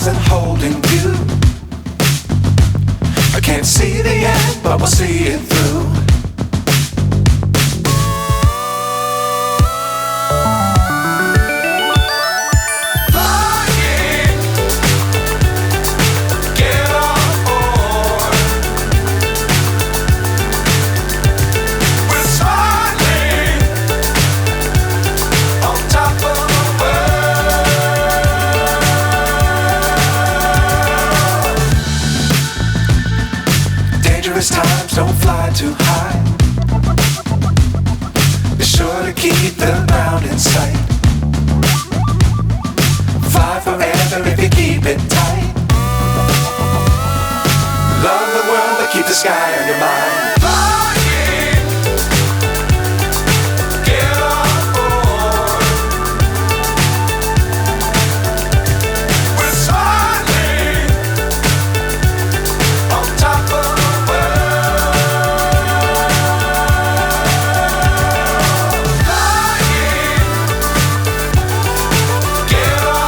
stars and holding you. I can't see the end, but we'll see it through. Times don't fly too high. Be sure to keep the ground in sight. Fly forever if you keep it tight. Love the world but keep the sky on your mind.